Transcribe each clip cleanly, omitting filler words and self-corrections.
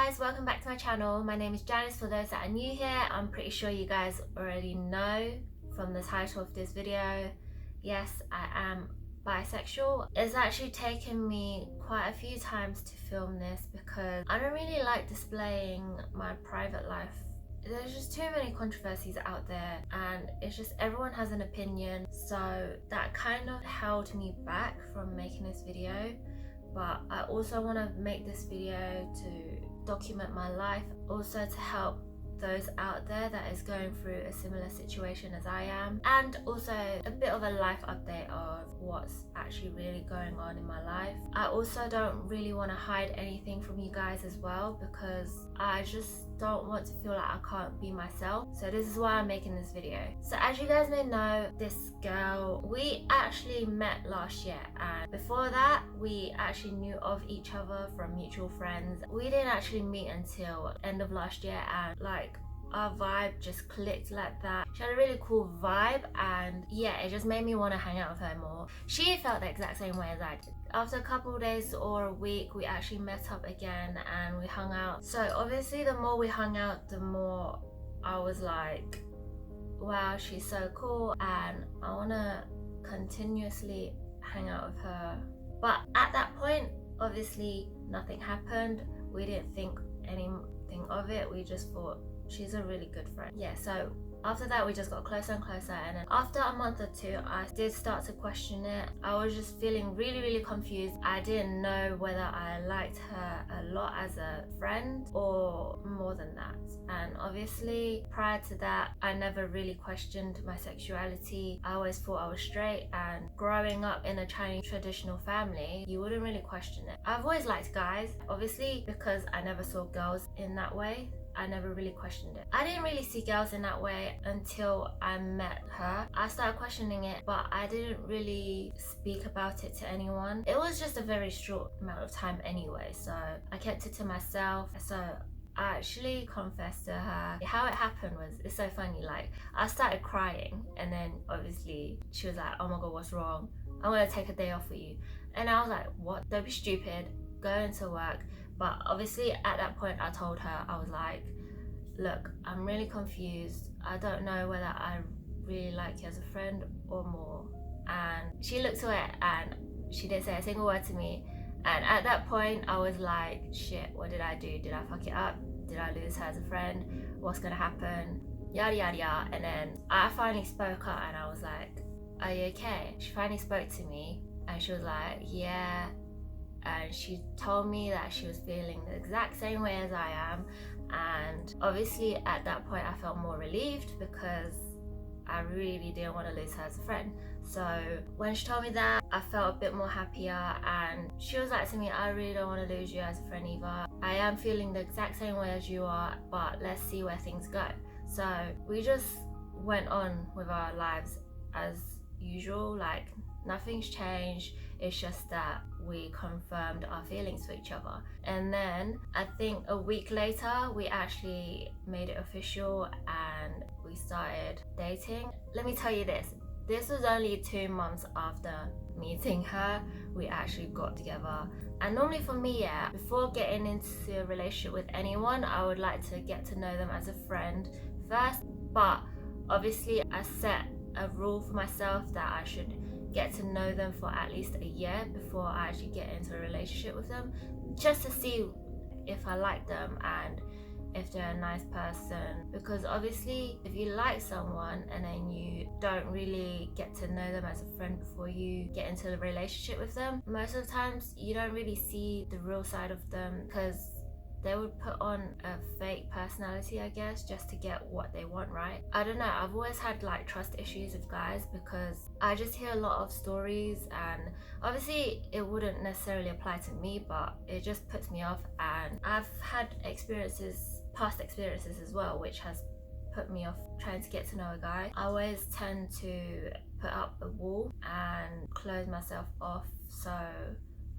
guys, welcome back to my channel. My name is Janice. For those that are new here, I'm pretty sure you guys already know from the title of this video. Yes, I am bisexual. It's actually taken me quite a few times to film this because I don't really like displaying my private life. There's just too many controversies out there and it's just everyone has an opinion, so that kind of held me back from making this video. But I also want to make this video to document my life, also to help those out there that is going through a similar situation as I am, and also a bit of a life update of what's actually really going on in my life. I also don't really want to hide anything from you guys as well because I just don't want to feel like I can't be myself. So this is why I'm making this video. So as you guys may know, this girl, we actually met last year, and before that we actually knew of each other from mutual friends. We didn't actually meet until end of last year, and like our vibe just clicked like that. She had a really cool vibe, and yeah, it just made me want to hang out with her more. She felt the exact same way as I did. After a couple of days or a week, we actually met up again and we hung out. So obviously the more we hung out, the more I was like, wow, she's so cool and I want to continuously hang out with her. But at that point, obviously nothing happened. We didn't think anything of it. We just thought she's a really good friend. Yeah, so after that we just got closer and closer, and then after a month or two I did start to question it. I was just feeling really confused. I didn't know whether I liked her a lot as a friend or more than that. And obviously prior to that I never really questioned my sexuality. I always thought I was straight, and growing up in a Chinese traditional family, you wouldn't really question it. I've always liked guys, obviously because I never saw girls in that way. I never really questioned it. I didn't really see girls in that way until I met her. I started questioning it, but I didn't really speak about it to anyone. It was just a very short amount of time anyway, so I kept it to myself. So I actually confessed to her. How it happened was, it's so funny, like I started crying and then obviously she was like, oh my god, what's wrong? I'm gonna take a day off for you. And I was like, what? Don't be stupid, go into work. But obviously at that point I told her, I was like, look, I'm really confused. I don't know whether I really like you as a friend or more. And she looked to it and she didn't say a single word to me. And at that point I was like, shit, what did I do? Did I fuck it up? Did I lose her as a friend? What's gonna happen? Yada yada yada. And then I finally spoke up and I was like, are you okay? She finally spoke to me and she was like, yeah. And she told me that she was feeling the exact same way as I am, and obviously at that point I felt more relieved because I really didn't want to lose her as a friend. So when she told me that, I felt a bit more happier, and she was like to me, I really don't want to lose you as a friend either. I am feeling the exact same way as you are, but let's see where things go. So we just went on with our lives as usual, like nothing's changed. It's just that we confirmed our feelings for each other. And then I think a week later we actually made it official and we started dating. Let me tell you this was only 2 months after meeting her. We actually got together. And normally for me, yeah, before getting into a relationship with anyone, I would like to get to know them as a friend first. But obviously I set a rule for myself that I should get to know them for at least a year before I actually get into a relationship with them, just to see if I like them and if they're a nice person. Because obviously if you like someone and then you don't really get to know them as a friend before you get into a relationship with them, most of the times you don't really see the real side of them because they would put on a fake personality, I guess, just to get what they want, right? I don't know, I've always had like trust issues with guys because I just hear a lot of stories, and obviously it wouldn't necessarily apply to me, but it just puts me off. And I've had past experiences as well, which has put me off trying to get to know a guy. I always tend to put up a wall and close myself off so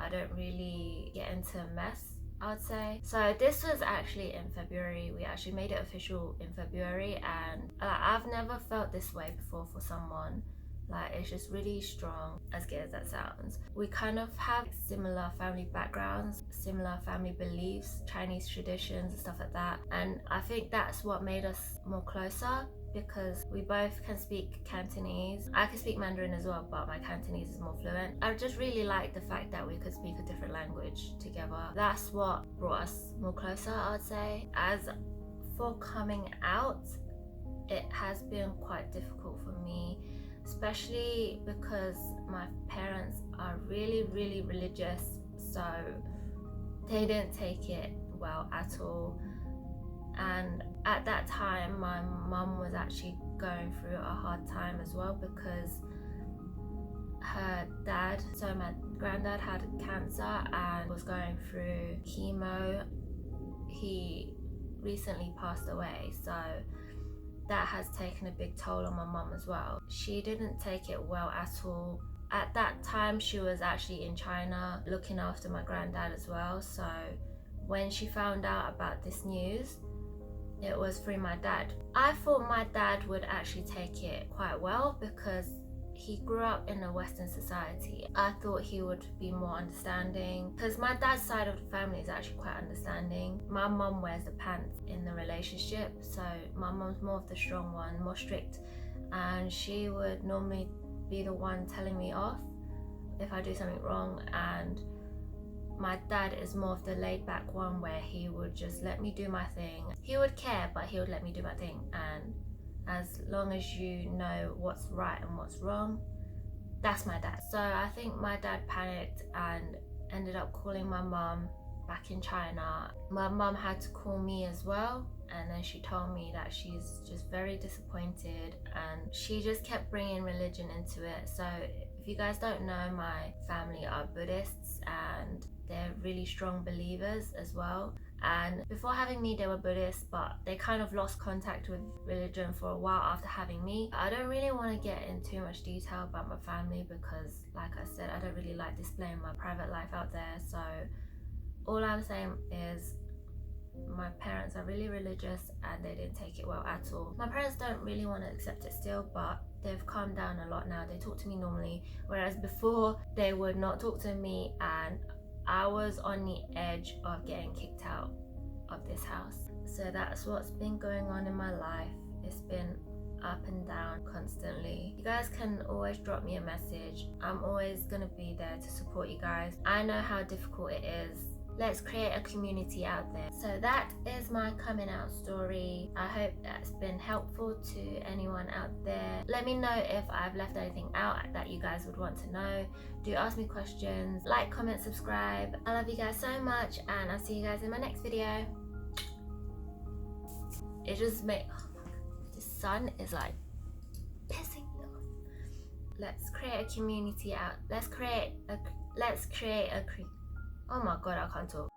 I don't really get into a mess, I would say. So this was actually in February. We actually made it official in February, and I've never felt this way before for someone Like, it's just really strong, as good as that sounds. We kind of have similar family backgrounds, similar family beliefs, Chinese traditions and stuff like that. And I think that's what made us more closer, because we both can speak Cantonese. I can speak Mandarin as well, but my Cantonese is more fluent. I just really like the fact that we could speak a different language together. That's what brought us more closer, I'd say. As for coming out, it has been quite difficult for me, especially because my parents are really, really religious, so they didn't take it well at all. And at that time, my mum was actually going through a hard time as well, because her dad, so my granddad, had cancer and was going through chemo. He recently passed away, so that has taken a big toll on my mum as well. She didn't take it well at all. At that time, she was actually in China looking after my granddad as well. So when she found out about this news, it was through my dad. I thought my dad would actually take it quite well, because he grew up in a Western society. I thought he would be more understanding, because my dad's side of the family is actually quite understanding. My mum wears the pants in the relationship, so my mum's more of the strong one, more strict, and she would normally be the one telling me off if I do something wrong. And my dad is more of the laid back one, where he would just let me do my thing. He would care, but he would let me do my thing, and as long as you know what's right and what's wrong, that's my dad. So I think my dad panicked and ended up calling my mum back in China. My mum had to call me as well, and then she told me that she's just very disappointed, and she just kept bringing religion into it. So if you guys don't know, my family are Buddhists, and they're really strong believers as well. And before having me, they were Buddhists, but they kind of lost contact with religion for a while after having me. I don't really want to get in too much detail about my family, because like I said, I don't really like displaying my private life out there. So all I'm saying is my parents are really religious, and they didn't take it well at all. My parents don't really want to accept it still, but they've calmed down a lot now. They talk to me normally, whereas before they would not talk to me, and I was on the edge of getting kicked out of this house. So that's what's been going on in my life. It's been up and down constantly. You guys can always drop me a message. I'm always gonna be there to support you guys. I know how difficult it is. Let's create a community out there. So that is my coming out story. I hope that's been helpful to anyone out there. Let me know if I've left anything out that you guys would want to know. Do ask me questions. Like, comment, subscribe. I love you guys so much, and I'll see you guys in my next video. It just made, oh my God, the sun is like pissing me off. Let's create a community out. Let's create a oh my God, I can't talk.